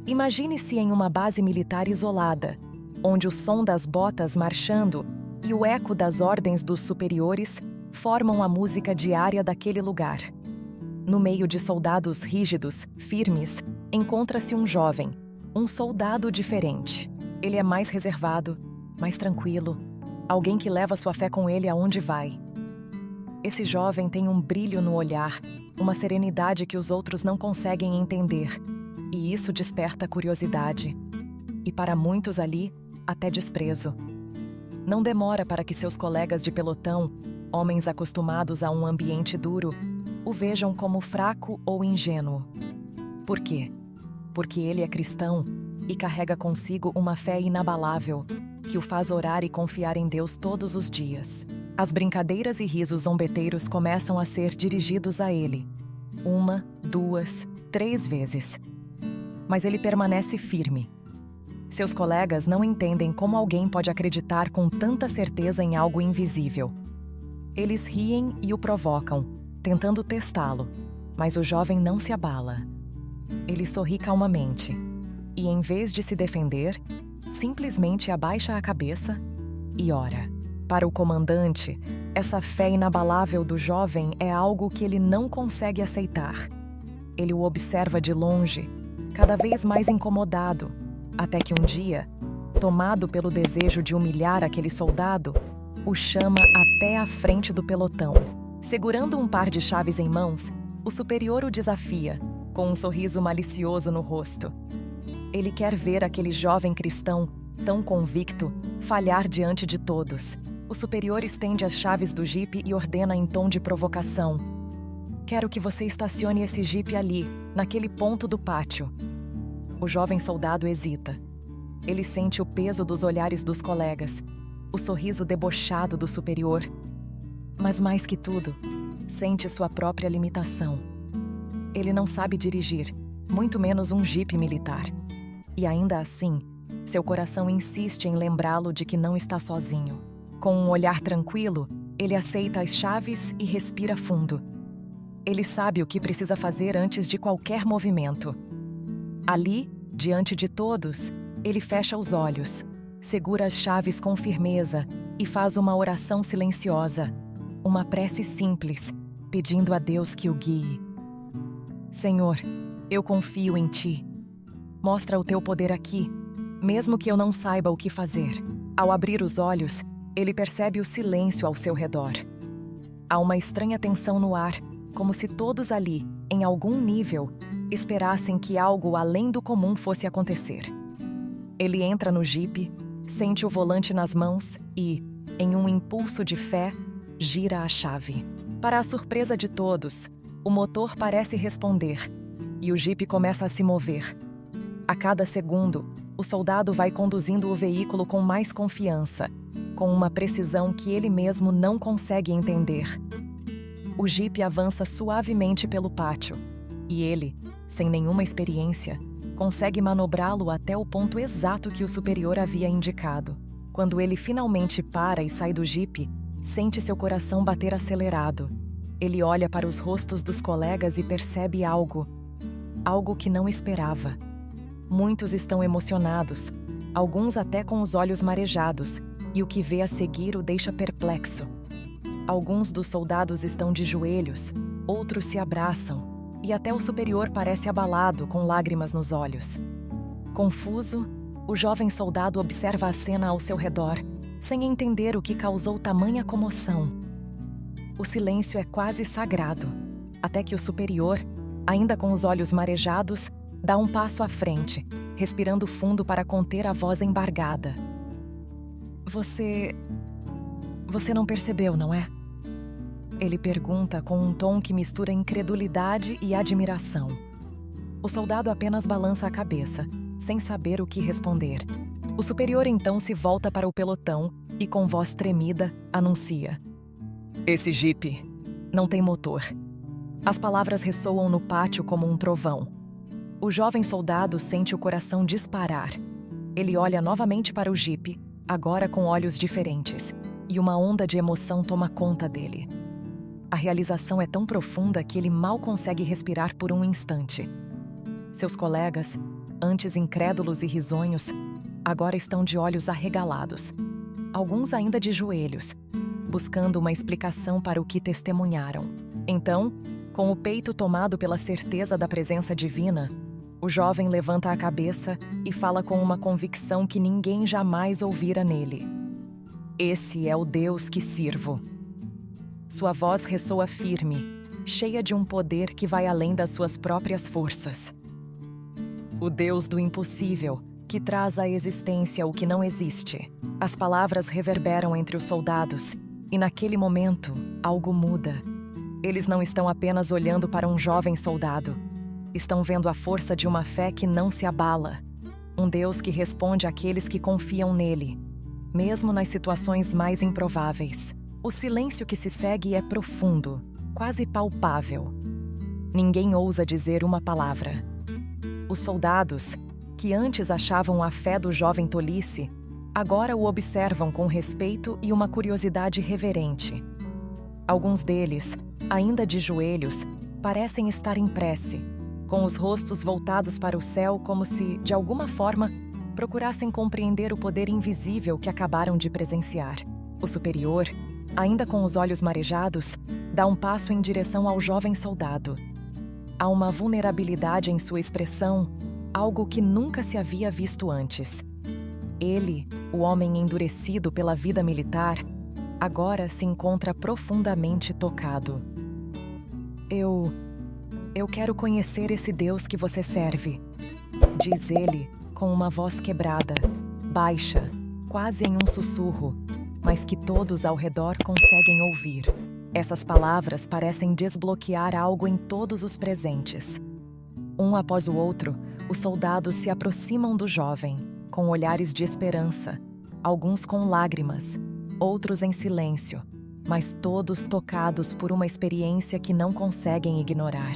Imagine-se em uma base militar isolada, onde o som das botas marchando e o eco das ordens dos superiores formam a música diária daquele lugar. No meio de soldados rígidos, firmes, encontra-se um jovem, um soldado diferente. Ele é mais reservado, mais tranquilo, alguém que leva sua fé com ele aonde vai. Esse jovem tem um brilho no olhar, uma serenidade que os outros não conseguem entender, e isso desperta curiosidade. E para muitos ali, até desprezo. Não demora para que seus colegas de pelotão, homens acostumados a um ambiente duro, o vejam como fraco ou ingênuo. Por quê? Porque ele é cristão e carrega consigo uma fé inabalável, que o faz orar e confiar em Deus todos os dias. As brincadeiras e risos zombeteiros começam a ser dirigidos a ele. 1, 2, 3 vezes. Mas ele permanece firme. Seus colegas não entendem como alguém pode acreditar com tanta certeza em algo invisível. Eles riem e o provocam, tentando testá-lo, mas o jovem não se abala. Ele sorri calmamente e, em vez de se defender, simplesmente abaixa a cabeça e ora. Para o comandante, essa fé inabalável do jovem é algo que ele não consegue aceitar. Ele o observa de longe, cada vez mais incomodado, até que um dia, tomado pelo desejo de humilhar aquele soldado, o chama até a frente do pelotão. Segurando um par de chaves em mãos, o superior o desafia, com um sorriso malicioso no rosto. Ele quer ver aquele jovem cristão, tão convicto, falhar diante de todos. O superior estende as chaves do jipe e ordena em tom de provocação: "Quero que você estacione esse jipe ali, naquele ponto do pátio." O jovem soldado hesita. Ele sente o peso dos olhares dos colegas, o sorriso debochado do superior. Mas mais que tudo, sente sua própria limitação. Ele não sabe dirigir, muito menos um jipe militar. E ainda assim, seu coração insiste em lembrá-lo de que não está sozinho. Com um olhar tranquilo, ele aceita as chaves e respira fundo. Ele sabe o que precisa fazer antes de qualquer movimento. Ali, diante de todos, ele fecha os olhos, segura as chaves com firmeza e faz uma oração silenciosa, uma prece simples, pedindo a Deus que o guie. Senhor, eu confio em Ti. Mostra o Teu poder aqui, mesmo que eu não saiba o que fazer. Ao abrir os olhos, ele percebe o silêncio ao seu redor. Há uma estranha tensão no ar, como se todos ali, em algum nível, esperassem que algo além do comum fosse acontecer. Ele entra no jipe, sente o volante nas mãos e, em um impulso de fé, gira a chave. Para a surpresa de todos, o motor parece responder e o jipe começa a se mover. A cada segundo, o soldado vai conduzindo o veículo com mais confiança, com uma precisão que ele mesmo não consegue entender. O jipe avança suavemente pelo pátio e ele, sem nenhuma experiência, consegue manobrá-lo até o ponto exato que o superior havia indicado. Quando ele finalmente para e sai do jipe, sente seu coração bater acelerado. Ele olha para os rostos dos colegas e percebe algo que não esperava. Muitos estão emocionados, alguns até com os olhos marejados, e o que vê a seguir o deixa perplexo. Alguns dos soldados estão de joelhos, outros se abraçam, e até o superior parece abalado, com lágrimas nos olhos. Confuso, o jovem soldado observa a cena ao seu redor, sem entender o que causou tamanha comoção. O silêncio é quase sagrado, até que o superior, ainda com os olhos marejados, dá um passo à frente, respirando fundo para conter a voz embargada. Você não percebeu, não é? Ele pergunta com um tom que mistura incredulidade e admiração. O soldado apenas balança a cabeça, sem saber o que responder. O superior então se volta para o pelotão e, com voz tremida, anuncia: "Esse jipe não tem motor." As palavras ressoam no pátio como um trovão. O jovem soldado sente o coração disparar. Ele olha novamente para o jipe, agora com olhos diferentes, e uma onda de emoção toma conta dele. A realização é tão profunda que ele mal consegue respirar por um instante. Seus colegas, antes incrédulos e risonhos, agora estão de olhos arregalados, alguns ainda de joelhos, buscando uma explicação para o que testemunharam. Então, com o peito tomado pela certeza da presença divina, o jovem levanta a cabeça e fala com uma convicção que ninguém jamais ouvira nele. Esse é o Deus que sirvo. Sua voz ressoa firme, cheia de um poder que vai além das suas próprias forças. O Deus do impossível, que traz à existência o que não existe. As palavras reverberam entre os soldados, e naquele momento, algo muda. Eles não estão apenas olhando para um jovem soldado. Estão vendo a força de uma fé que não se abala. Um Deus que responde àqueles que confiam nele, mesmo nas situações mais improváveis. O silêncio que se segue é profundo, quase palpável. Ninguém ousa dizer uma palavra. Os soldados, que antes achavam a fé do jovem tolice, agora o observam com respeito e uma curiosidade reverente. Alguns deles, ainda de joelhos, parecem estar em prece, com os rostos voltados para o céu como se, de alguma forma, procurassem compreender o poder invisível que acabaram de presenciar. O superior, ainda com os olhos marejados, dá um passo em direção ao jovem soldado. Há uma vulnerabilidade em sua expressão, algo que nunca se havia visto antes. Ele, o homem endurecido pela vida militar, agora se encontra profundamente tocado. Eu quero conhecer esse Deus que você serve, diz ele, com uma voz quebrada, baixa, quase em um sussurro, mas que todos ao redor conseguem ouvir. Essas palavras parecem desbloquear algo em todos os presentes. Um após o outro, os soldados se aproximam do jovem, com olhares de esperança, alguns com lágrimas, outros em silêncio, mas todos tocados por uma experiência que não conseguem ignorar.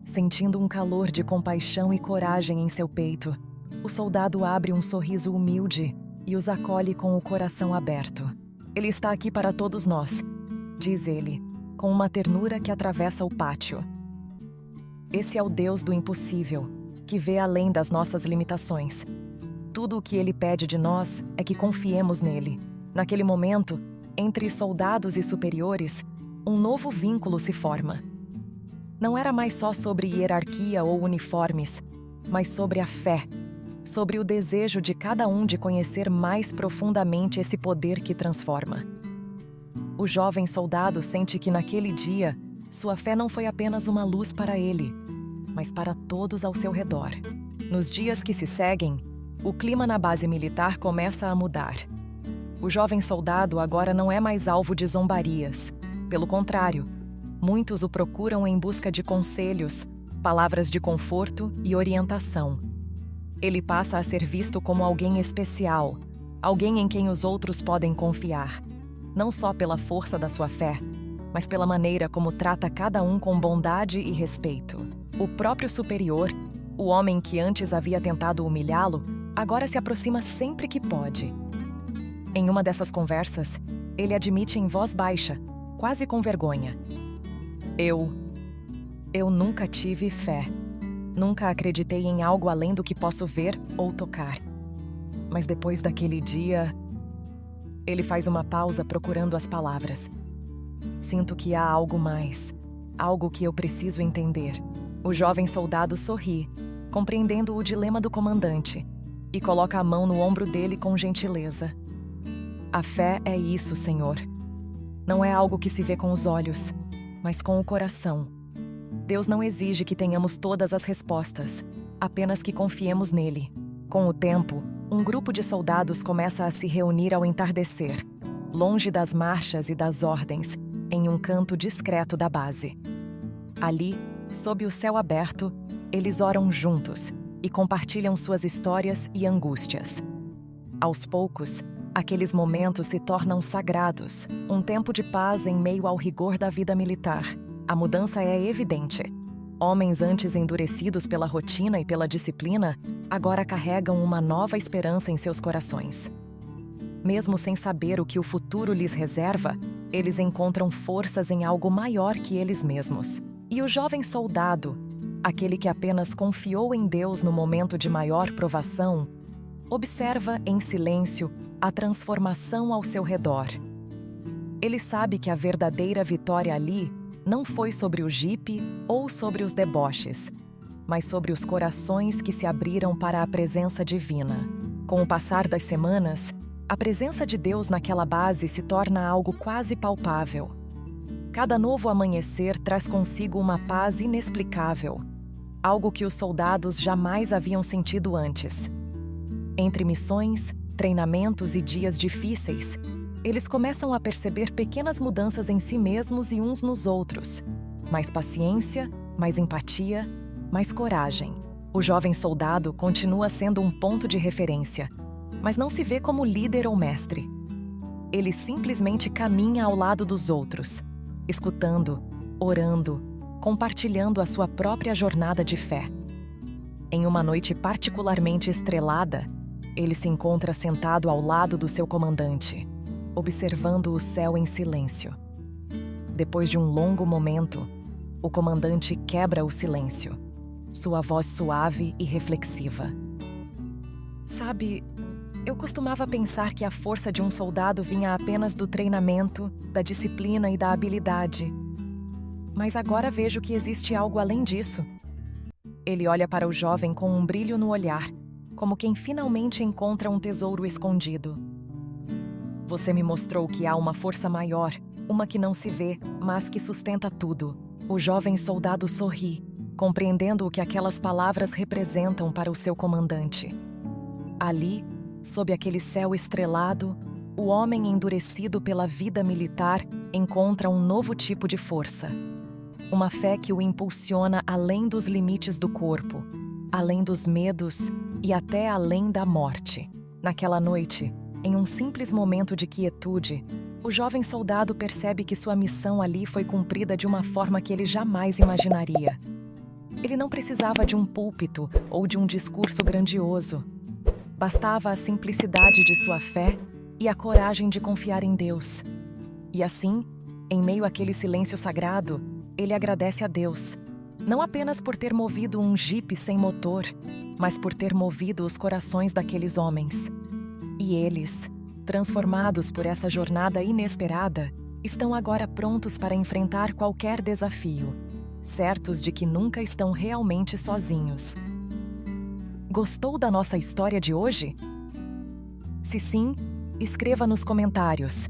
Sentindo um calor de compaixão e coragem em seu peito, o soldado abre um sorriso humilde e os acolhe com o coração aberto. Ele está aqui para todos nós, diz ele, com uma ternura que atravessa o pátio. Esse é o Deus do impossível, que vê além das nossas limitações. Tudo o que ele pede de nós é que confiemos nele. Naquele momento, entre soldados e superiores, um novo vínculo se forma. Não era mais só sobre hierarquia ou uniformes, mas sobre a fé, sobre o desejo de cada um de conhecer mais profundamente esse poder que transforma. O jovem soldado sente que naquele dia, sua fé não foi apenas uma luz para ele, mas para todos ao seu redor. Nos dias que se seguem, o clima na base militar começa a mudar. O jovem soldado agora não é mais alvo de zombarias. Pelo contrário, muitos o procuram em busca de conselhos, palavras de conforto e orientação. Ele passa a ser visto como alguém especial, alguém em quem os outros podem confiar, não só pela força da sua fé, mas pela maneira como trata cada um com bondade e respeito. O próprio superior, o homem que antes havia tentado humilhá-lo, agora se aproxima sempre que pode. Em uma dessas conversas, ele admite em voz baixa, quase com vergonha: Eu nunca tive fé. Nunca acreditei em algo além do que posso ver ou tocar. Mas depois daquele dia... Ele faz uma pausa procurando as palavras. Sinto que há algo mais, algo que eu preciso entender. O jovem soldado sorri, compreendendo o dilema do comandante, e coloca a mão no ombro dele com gentileza. A fé é isso, Senhor. Não é algo que se vê com os olhos, mas com o coração. Deus não exige que tenhamos todas as respostas, apenas que confiemos nele. Com o tempo, um grupo de soldados começa a se reunir ao entardecer, longe das marchas e das ordens, em um canto discreto da base. Ali, sob o céu aberto, eles oram juntos e compartilham suas histórias e angústias. Aos poucos, aqueles momentos se tornam sagrados, um tempo de paz em meio ao rigor da vida militar. A mudança é evidente. Homens antes endurecidos pela rotina e pela disciplina, agora carregam uma nova esperança em seus corações. Mesmo sem saber o que o futuro lhes reserva, eles encontram forças em algo maior que eles mesmos. E o jovem soldado, aquele que apenas confiou em Deus no momento de maior provação, observa em silêncio a transformação ao seu redor. Ele sabe que a verdadeira vitória ali não foi sobre o jipe ou sobre os deboches, mas sobre os corações que se abriram para a presença divina. Com o passar das semanas, a presença de Deus naquela base se torna algo quase palpável. Cada novo amanhecer traz consigo uma paz inexplicável, algo que os soldados jamais haviam sentido antes. Entre missões, treinamentos e dias difíceis, eles começam a perceber pequenas mudanças em si mesmos e uns nos outros. Mais paciência, mais empatia, mais coragem. O jovem soldado continua sendo um ponto de referência, mas não se vê como líder ou mestre. Ele simplesmente caminha ao lado dos outros, escutando, orando, compartilhando a sua própria jornada de fé. Em uma noite particularmente estrelada, ele se encontra sentado ao lado do seu comandante, observando o céu em silêncio. Depois de um longo momento, o comandante quebra o silêncio, sua voz suave e reflexiva. Sabe, eu costumava pensar que a força de um soldado vinha apenas do treinamento, da disciplina e da habilidade. Mas agora vejo que existe algo além disso. Ele olha para o jovem com um brilho no olhar, como quem finalmente encontra um tesouro escondido. Você me mostrou que há uma força maior, uma que não se vê, mas que sustenta tudo. O jovem soldado sorri, compreendendo o que aquelas palavras representam para o seu comandante. Ali, sob aquele céu estrelado, o homem endurecido pela vida militar encontra um novo tipo de força. Uma fé que o impulsiona além dos limites do corpo, além dos medos e até além da morte. Naquela noite, em um simples momento de quietude, o jovem soldado percebe que sua missão ali foi cumprida de uma forma que ele jamais imaginaria. Ele não precisava de um púlpito ou de um discurso grandioso. Bastava a simplicidade de sua fé e a coragem de confiar em Deus. E assim, em meio àquele silêncio sagrado, ele agradece a Deus, não apenas por ter movido um jipe sem motor, mas por ter movido os corações daqueles homens. E eles, transformados por essa jornada inesperada, estão agora prontos para enfrentar qualquer desafio, certos de que nunca estão realmente sozinhos. Gostou da nossa história de hoje? Se sim, escreva nos comentários.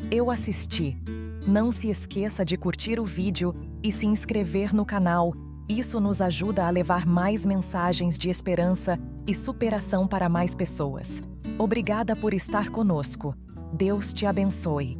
Eu assisti. Não se esqueça de curtir o vídeo e se inscrever no canal. Isso nos ajuda a levar mais mensagens de esperança e superação para mais pessoas. Obrigada por estar conosco. Deus te abençoe.